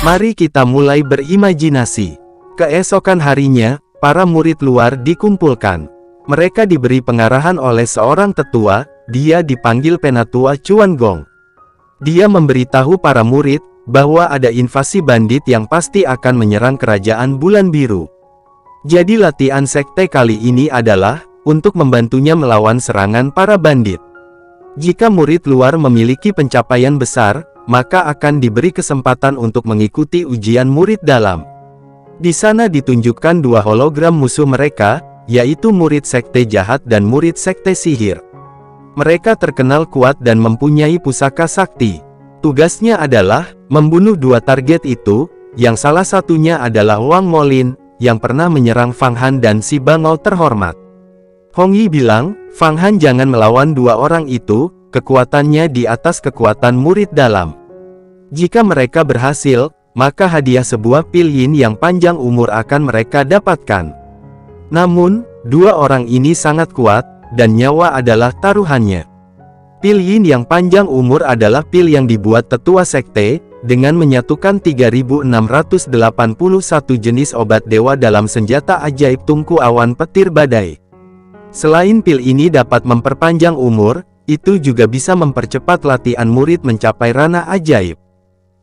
Mari kita mulai berimajinasi. Keesokan harinya, para murid luar dikumpulkan. Mereka diberi pengarahan oleh seorang tetua, dia dipanggil Penatua Chuan Gong. Dia memberitahu para murid, bahwa ada invasi bandit yang pasti akan menyerang kerajaan Bulan Biru. Jadi latihan sekte kali ini adalah, untuk membantunya melawan serangan para bandit. Jika murid luar memiliki pencapaian besar, maka akan diberi kesempatan untuk mengikuti ujian murid dalam. Di sana ditunjukkan dua hologram musuh mereka, yaitu murid sekte jahat dan murid sekte sihir. Mereka terkenal kuat dan mempunyai pusaka sakti. Tugasnya adalah, membunuh dua target itu, yang salah satunya adalah Wang Molin, yang pernah menyerang Fang Han dan si bangau terhormat. Hong Yi bilang, Fang Han jangan melawan dua orang itu, kekuatannya di atas kekuatan murid dalam. Jika mereka berhasil, maka hadiah sebuah pil yin yang panjang umur akan mereka dapatkan. Namun, dua orang ini sangat kuat, dan nyawa adalah taruhannya. Pil yin yang panjang umur adalah pil yang dibuat tetua sekte, dengan menyatukan 3681 jenis obat dewa dalam senjata ajaib tungku awan petir badai. Selain pil ini dapat memperpanjang umur, itu juga bisa mempercepat latihan murid mencapai ranah ajaib.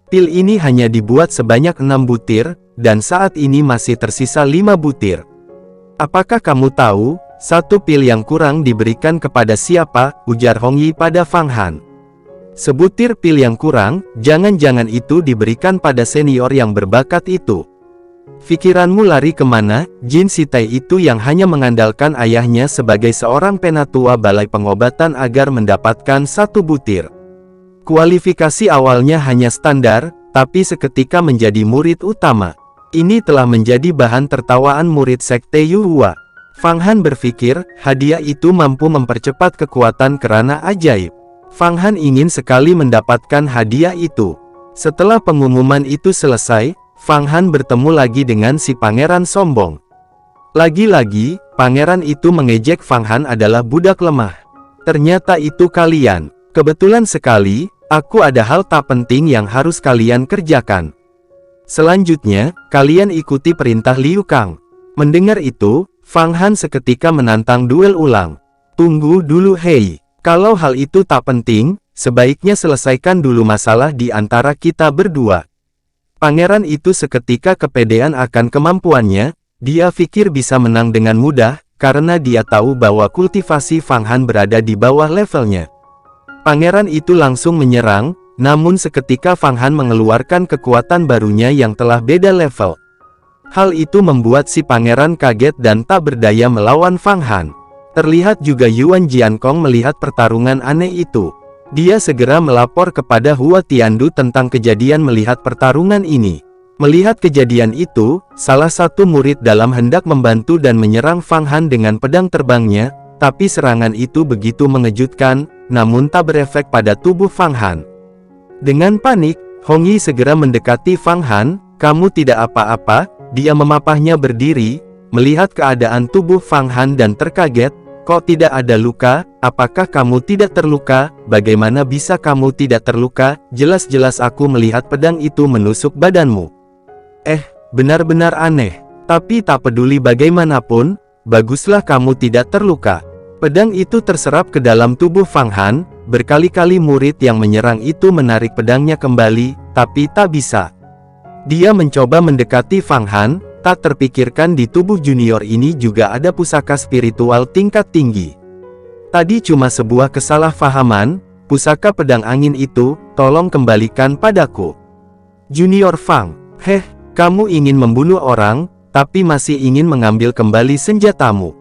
Pil ini hanya dibuat sebanyak 6 butir, dan saat ini masih tersisa 5 butir. Apakah kamu tahu, satu pil yang kurang diberikan kepada siapa? Ujar Hong Yi pada Fang Han. Sebutir pil yang kurang, jangan-jangan itu diberikan pada senior yang berbakat itu. Pikiranmu lari kemana? Jin Sitai itu yang hanya mengandalkan ayahnya sebagai seorang penatua balai pengobatan agar mendapatkan satu butir. Kualifikasi awalnya hanya standar, tapi seketika menjadi murid utama. Ini telah menjadi bahan tertawaan murid sekte Yuhua. Fang Han berpikir, hadiah itu mampu mempercepat kekuatan kerana ajaib. Fang Han ingin sekali mendapatkan hadiah itu. Setelah pengumuman itu selesai, Fang Han bertemu lagi dengan si pangeran sombong. Lagi-lagi, pangeran itu mengejek Fang Han adalah budak lemah. Ternyata itu kalian. Kebetulan sekali, aku ada hal tak penting yang harus kalian kerjakan. Selanjutnya, kalian ikuti perintah Liu Kang. Mendengar itu, Fang Han seketika menantang duel ulang. Tunggu dulu hei, kalau hal itu tak penting, sebaiknya selesaikan dulu masalah di antara kita berdua. Pangeran itu seketika kepedean akan kemampuannya, dia pikir bisa menang dengan mudah, karena dia tahu bahwa kultivasi Fang Han berada di bawah levelnya. Pangeran itu langsung menyerang, namun seketika Fang Han mengeluarkan kekuatan barunya yang telah beda level. Hal itu membuat si pangeran kaget dan tak berdaya melawan Fang Han. Terlihat juga Yuan Jiankong melihat pertarungan aneh itu. Dia segera melapor kepada Hua Tiandu tentang kejadian melihat pertarungan ini. Melihat kejadian itu, salah satu murid dalam hendak membantu dan menyerang Fang Han dengan pedang terbangnya, tapi serangan itu begitu mengejutkan, namun tak berefek pada tubuh Fang Han. Dengan panik, Hong Yi segera mendekati Fang Han. Kamu tidak apa-apa? Dia memapahnya berdiri, melihat keadaan tubuh Fang Han dan terkaget. Kok tidak ada luka? Apakah kamu tidak terluka? Bagaimana bisa kamu tidak terluka? Jelas-jelas aku melihat pedang itu menusuk badanmu. Benar-benar aneh. Tapi tak peduli bagaimanapun, baguslah kamu tidak terluka. Pedang itu terserap ke dalam tubuh Fang Han. Berkali-kali murid yang menyerang itu menarik pedangnya kembali, tapi tak bisa. Dia mencoba mendekati Fang Han. Tak terpikirkan di tubuh junior ini juga ada pusaka spiritual tingkat tinggi. Tadi cuma sebuah kesalahpahaman, pusaka pedang angin itu, tolong kembalikan padaku. Junior Fang, kamu ingin membunuh orang, tapi masih ingin mengambil kembali senjatamu.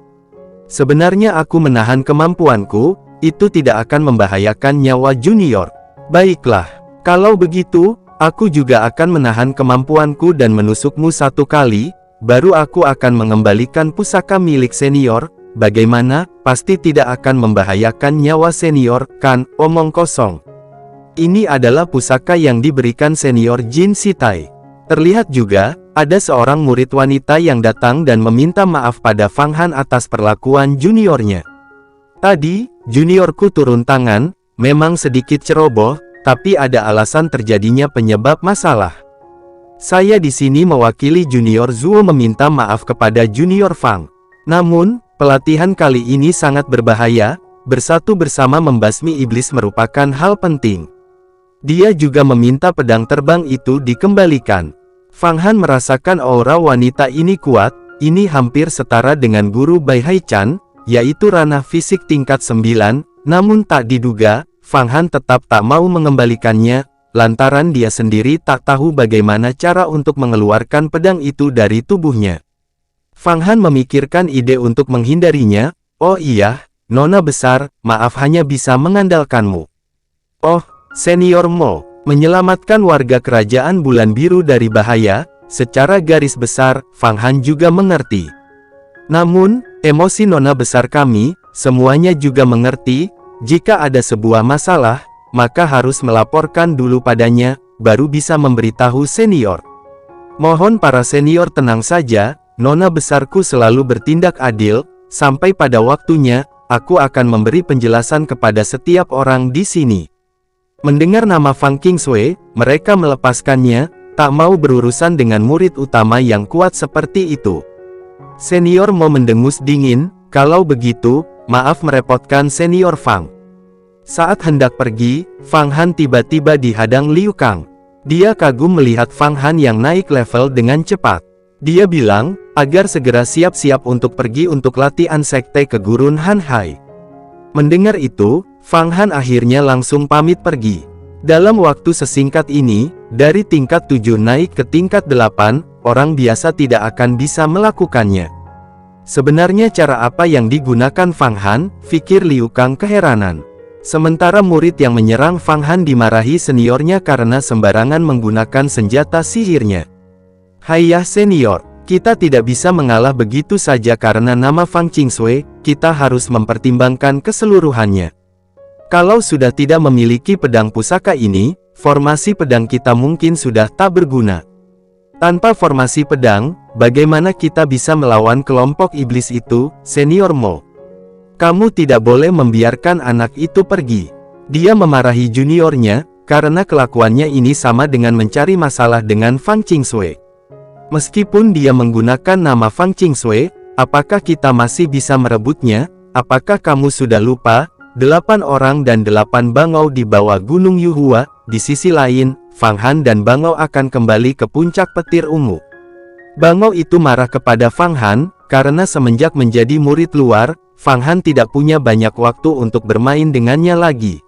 Sebenarnya aku menahan kemampuanku, itu tidak akan membahayakan nyawa junior. Baiklah, kalau begitu, aku juga akan menahan kemampuanku dan menusukmu satu kali, baru aku akan mengembalikan pusaka milik senior. Bagaimana? Pasti tidak akan membahayakan nyawa senior, kan? Omong kosong. Ini adalah pusaka yang diberikan senior Jin Sitai. Terlihat juga, ada seorang murid wanita yang datang dan meminta maaf pada Fang Han atas perlakuan juniornya. Tadi, juniorku turun tangan, memang sedikit ceroboh, tapi ada alasan terjadinya penyebab masalah. Saya di sini mewakili Junior Zuo meminta maaf kepada Junior Fang. Namun, pelatihan kali ini sangat berbahaya, bersatu bersama membasmi iblis merupakan hal penting. Dia juga meminta pedang terbang itu dikembalikan. Fang Han merasakan aura wanita ini kuat, ini hampir setara dengan guru Bai Haichan, yaitu ranah fisik tingkat 9, namun tak diduga, Fang Han tetap tak mau mengembalikannya, lantaran dia sendiri tak tahu bagaimana cara untuk mengeluarkan pedang itu dari tubuhnya. Fang Han memikirkan ide untuk menghindarinya. Oh iya, Nona besar, maaf hanya bisa mengandalkanmu. Oh, Senior Mo, menyelamatkan warga kerajaan Bulan Biru dari bahaya, secara garis besar, Fang Han juga mengerti. Namun, emosi Nona besar kami, semuanya juga mengerti, jika ada sebuah masalah, maka harus melaporkan dulu padanya, baru bisa memberitahu senior. Mohon para senior tenang saja, Nona besarku selalu bertindak adil, sampai pada waktunya, aku akan memberi penjelasan kepada setiap orang di sini. Mendengar nama Fang Qingsui, mereka melepaskannya, tak mau berurusan dengan murid utama yang kuat seperti itu. Senior mau mendengus dingin, kalau begitu, maaf merepotkan senior Fang. Saat hendak pergi, Fang Han tiba-tiba dihadang Liu Kang. Dia kagum melihat Fang Han yang naik level dengan cepat. Dia bilang, agar segera siap-siap untuk pergi untuk latihan sekte kegurun Han Hai. Mendengar itu, Fang Han akhirnya langsung pamit pergi. Dalam waktu sesingkat ini, dari tingkat 7 naik ke tingkat 8, orang biasa tidak akan bisa melakukannya. Sebenarnya cara apa yang digunakan Fang Han, pikir Liu Kang keheranan. Sementara murid yang menyerang Fang Han dimarahi seniornya karena sembarangan menggunakan senjata sihirnya. Haiyah senior, kita tidak bisa mengalah begitu saja karena nama Fang Qingsui, kita harus mempertimbangkan keseluruhannya. Kalau sudah tidak memiliki pedang pusaka ini, formasi pedang kita mungkin sudah tak berguna. Tanpa formasi pedang, bagaimana kita bisa melawan kelompok iblis itu, senior Mo? Kamu tidak boleh membiarkan anak itu pergi. Dia memarahi juniornya, karena kelakuannya ini sama dengan mencari masalah dengan Fang Qingsui. Meskipun dia menggunakan nama Fang Qingsui, apakah kita masih bisa merebutnya? Apakah kamu sudah lupa? 8 orang dan 8 bangau di bawah Gunung Yuhua, di sisi lain, Fang Han dan bangau akan kembali ke puncak petir ungu. Bangau itu marah kepada Fang Han, karena semenjak menjadi murid luar, Fang Han tidak punya banyak waktu untuk bermain dengannya lagi.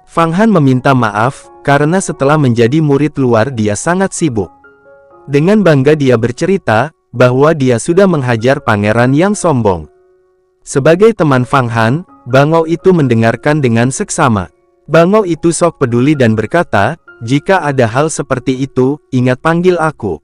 Fang Han meminta maaf, karena setelah menjadi murid luar dia sangat sibuk. Dengan bangga dia bercerita, bahwa dia sudah menghajar pangeran yang sombong. Sebagai teman Fang Han, bangau itu mendengarkan dengan seksama. Bangau itu sok peduli dan berkata, jika ada hal seperti itu, ingat panggil aku.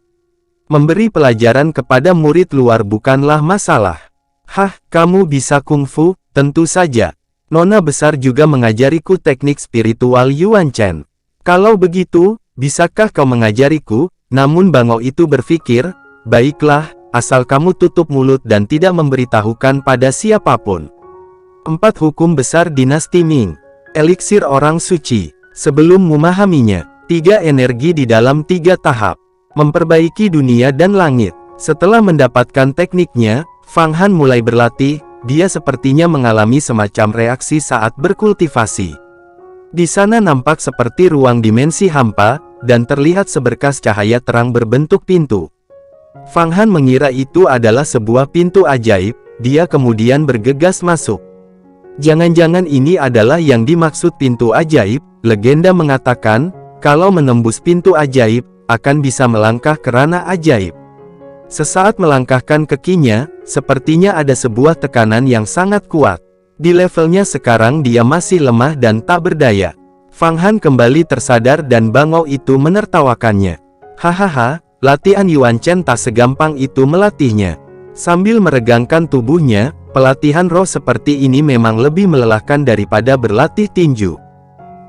Memberi pelajaran kepada murid luar bukanlah masalah. Hah, kamu bisa kungfu? Tentu saja. Nona besar juga mengajariku teknik spiritual Yuan Chen. Kalau begitu, bisakah kau mengajariku? Namun bangau itu berpikir, baiklah, asal kamu tutup mulut dan tidak memberitahukan pada siapapun. 4 hukum besar dinasti Ming. Eliksir orang suci. Sebelum memahaminya, 3 energi di dalam 3 tahap. Memperbaiki dunia dan langit. Setelah mendapatkan tekniknya, Fang Han mulai berlatih, dia sepertinya mengalami semacam reaksi saat berkultivasi. Di sana nampak seperti ruang dimensi hampa, dan terlihat seberkas cahaya terang berbentuk pintu. Fang Han mengira itu adalah sebuah pintu ajaib, dia kemudian bergegas masuk. Jangan-jangan ini adalah yang dimaksud pintu ajaib, legenda mengatakan, kalau menembus pintu ajaib, akan bisa melangkah ke ranah ajaib. Sesaat melangkahkan kakinya, sepertinya ada sebuah tekanan yang sangat kuat. Di levelnya sekarang dia masih lemah dan tak berdaya. Fang Han kembali tersadar dan bangau itu menertawakannya. Hahaha, latihan Yuan Chen tak segampang itu melatihnya. Sambil meregangkan tubuhnya, pelatihan roh seperti ini memang lebih melelahkan daripada berlatih tinju.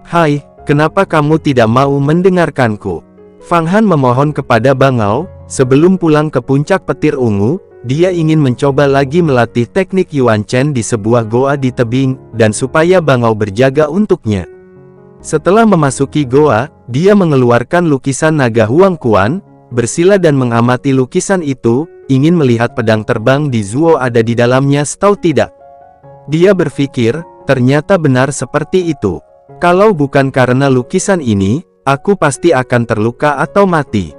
Hai, kenapa kamu tidak mau mendengarkanku? Fang Han memohon kepada bangau. Sebelum pulang ke puncak petir ungu, dia ingin mencoba lagi melatih teknik Yuan Chen di sebuah goa di tebing, dan supaya bangau berjaga untuknya. Setelah memasuki goa, dia mengeluarkan lukisan naga Huang Quan, bersila dan mengamati lukisan itu, ingin melihat pedang terbang di Zuo ada di dalamnya atau tidak. Dia berpikir, ternyata benar seperti itu. Kalau bukan karena lukisan ini, aku pasti akan terluka atau mati.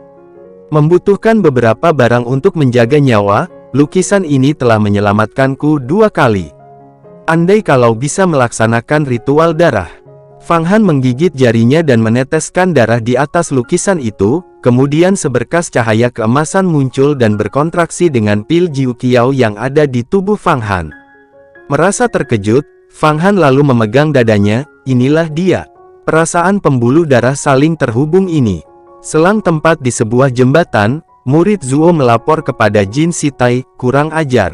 Membutuhkan beberapa barang untuk menjaga nyawa, lukisan ini telah menyelamatkanku 2 kali. Andai kalau bisa melaksanakan ritual darah. Fang Han menggigit jarinya dan meneteskan darah di atas lukisan itu, kemudian seberkas cahaya keemasan muncul dan berkontraksi dengan pil Jiu Qiao yang ada di tubuh Fang Han. Merasa terkejut, Fang Han lalu memegang dadanya, inilah dia. Perasaan pembuluh darah saling terhubung ini. Selang tempat di sebuah jembatan, murid Zuo melapor kepada Jin Sitai, kurang ajar.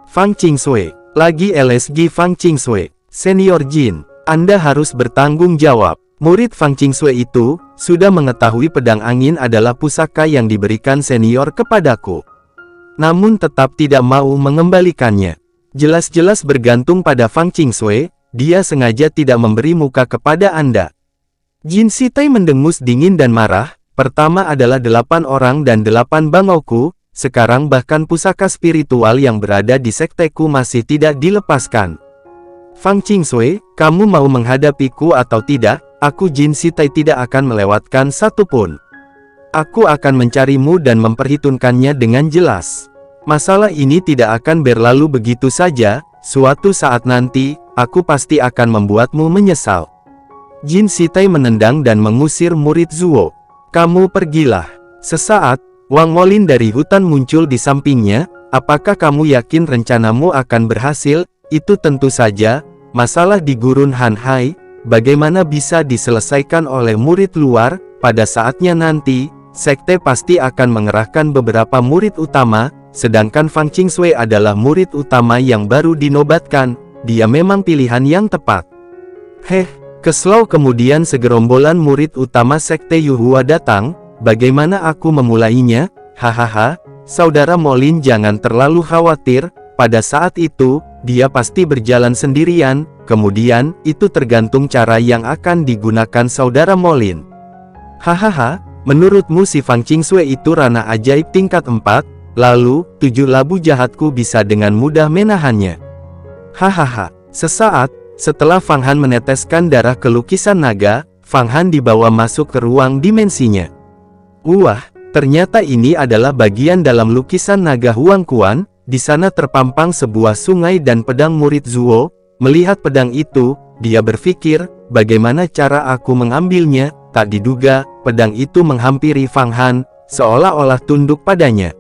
Fang Qingsui, lagi LSG Fang Qingsui, Senior Jin. Anda harus bertanggung jawab. Murid Fang Qingsui itu, sudah mengetahui pedang angin adalah pusaka yang diberikan senior kepadaku. Namun tetap tidak mau mengembalikannya. Jelas-jelas bergantung pada Fang Qingsui, dia sengaja tidak memberi muka kepada Anda. Jin Sitai mendengus dingin dan marah, pertama adalah 8 orang dan 8 bangauku, sekarang bahkan pusaka spiritual yang berada di sekteku masih tidak dilepaskan. Fang Qingsui, kamu mau menghadapiku atau tidak, aku Jin Sitai tidak akan melewatkan satu pun. Aku akan mencarimu dan memperhitungkannya dengan jelas. Masalah ini tidak akan berlalu begitu saja, suatu saat nanti, aku pasti akan membuatmu menyesal. Jin Sitai menendang dan mengusir murid Zuo. Kamu pergilah. Sesaat, Wang Wolin dari hutan muncul di sampingnya, apakah kamu yakin rencanamu akan berhasil? Itu tentu saja. Masalah di Gurun Han Hai, bagaimana bisa diselesaikan oleh murid luar, pada saatnya nanti, sekte pasti akan mengerahkan beberapa murid utama, sedangkan Fang Qingsui adalah murid utama yang baru dinobatkan, dia memang pilihan yang tepat. Keslau kemudian segerombolan murid utama sekte Yuhua datang, bagaimana aku memulainya? Hahaha, saudara Molin jangan terlalu khawatir, pada saat itu, dia pasti berjalan sendirian, kemudian, itu tergantung cara yang akan digunakan saudara Molin. Hahaha, menurutmu si Fang Qingsui itu ranah ajaib tingkat 4, lalu, 7 labu jahatku bisa dengan mudah menahannya. Hahaha, sesaat, setelah Fang Han meneteskan darah ke lukisan naga, Fang Han dibawa masuk ke ruang dimensinya. Wah, ternyata ini adalah bagian dalam lukisan naga Huang Quan. Di sana terpampang sebuah sungai dan pedang murid Zuo. Melihat pedang itu, dia berpikir, bagaimana cara aku mengambilnya? Tak diduga, pedang itu menghampiri Fang Han, seolah-olah tunduk padanya.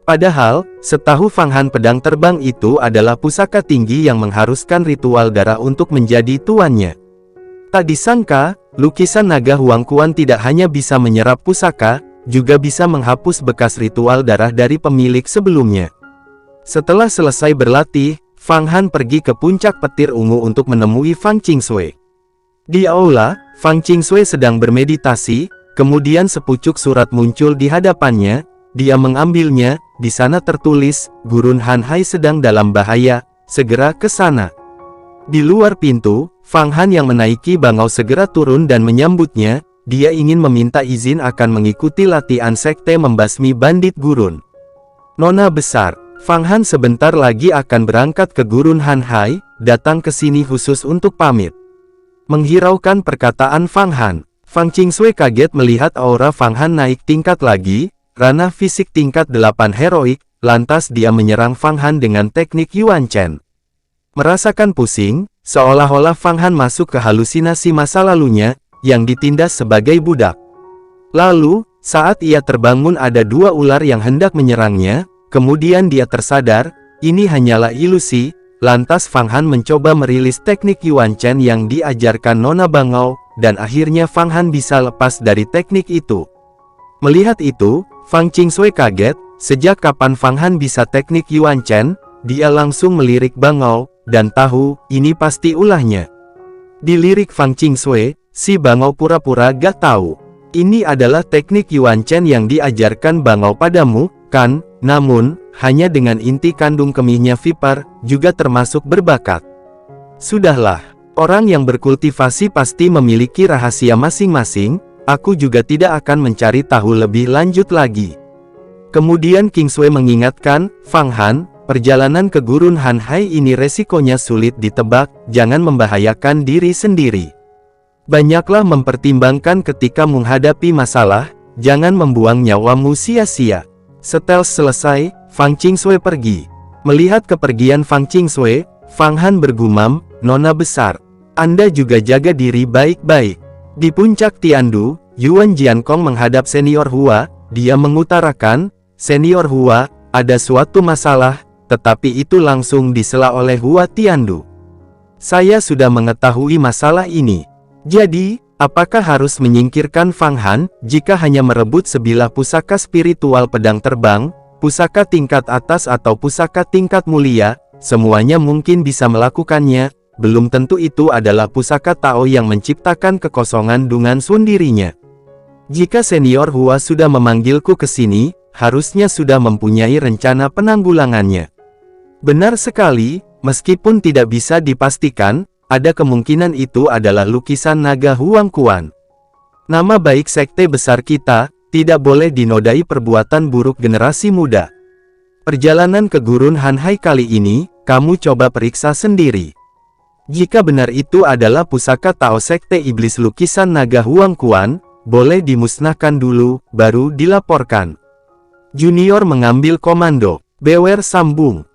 Padahal, setahu Fang Han pedang terbang itu adalah pusaka tinggi yang mengharuskan ritual darah untuk menjadi tuannya. Tak disangka, lukisan naga Huang Quan tidak hanya bisa menyerap pusaka, juga bisa menghapus bekas ritual darah dari pemilik sebelumnya. Setelah selesai berlatih, Fang Han pergi ke puncak petir ungu untuk menemui Fang Qingsui. Di aula, Fang Qingsui sedang bermeditasi, kemudian sepucuk surat muncul di hadapannya, dia mengambilnya, di sana tertulis, Gurun Han Hai sedang dalam bahaya, segera ke sana. Di luar pintu, Fang Han yang menaiki bangau segera turun dan menyambutnya, dia ingin meminta izin akan mengikuti latihan sekte membasmi bandit gurun. Nona besar, Fang Han sebentar lagi akan berangkat ke Gurun Han Hai, datang ke sini khusus untuk pamit. Menghiraukan perkataan Fang Han, Fang Qingsui kaget melihat aura Fang Han naik tingkat lagi, ranah fisik tingkat 8 heroik, lantas dia menyerang Fang Han dengan teknik Yuan Chen. Merasakan pusing, seolah-olah Fang Han masuk ke halusinasi masa lalunya, yang ditindas sebagai budak. Lalu, saat ia terbangun ada 2 ular yang hendak menyerangnya. Kemudian dia tersadar, ini hanyalah ilusi, lantas Fang Han mencoba merilis teknik Yuan Chen yang diajarkan Nona Bangau, dan akhirnya Fang Han bisa lepas dari teknik itu. Melihat itu, Fang Qingsui kaget, sejak kapan Fang Han bisa teknik Yuan Chen, dia langsung melirik Bangau, dan tahu, ini pasti ulahnya. Dilirik Fang Qingsui, si Bangau pura-pura gak tahu. Ini adalah teknik Yuan Chen yang diajarkan Bangau padamu, kan? Namun, hanya dengan inti kandung kemihnya Viper, juga termasuk berbakat. Sudahlah, orang yang berkultivasi pasti memiliki rahasia masing-masing, aku juga tidak akan mencari tahu lebih lanjut lagi. Kemudian King Sui mengingatkan, Fang Han, perjalanan ke Gurun Han Hai ini resikonya sulit ditebak, jangan membahayakan diri sendiri. Banyaklah mempertimbangkan ketika menghadapi masalah, jangan membuang nyawamu sia-sia. Setelah selesai, Fang Qingsui pergi. Melihat kepergian Fang Qingsui, Fang Han bergumam, Nona besar, Anda juga jaga diri baik-baik. Di puncak Tiandu, Yuan Jiankong menghadap Senior Hua, dia mengutarakan, Senior Hua, ada suatu masalah, tetapi itu langsung disela oleh Hua Tiandu. Saya sudah mengetahui masalah ini. Jadi, apakah harus menyingkirkan Fang Han, jika hanya merebut sebilah pusaka spiritual pedang terbang, pusaka tingkat atas atau pusaka tingkat mulia, semuanya mungkin bisa melakukannya, belum tentu itu adalah pusaka Tao yang menciptakan kekosongan dengan sendirinya. Jika Senior Hua sudah memanggilku ke sini, harusnya sudah mempunyai rencana penanggulangannya. Benar sekali, meskipun tidak bisa dipastikan, ada kemungkinan itu adalah lukisan naga Huang Quan. Nama baik sekte besar kita, tidak boleh dinodai perbuatan buruk generasi muda. Perjalanan ke Gurun Han Hai kali ini, kamu coba periksa sendiri. Jika benar itu adalah pusaka Tao sekte iblis lukisan naga Huang Quan, boleh dimusnahkan dulu, baru dilaporkan. Junior mengambil komando. Bewer sambung.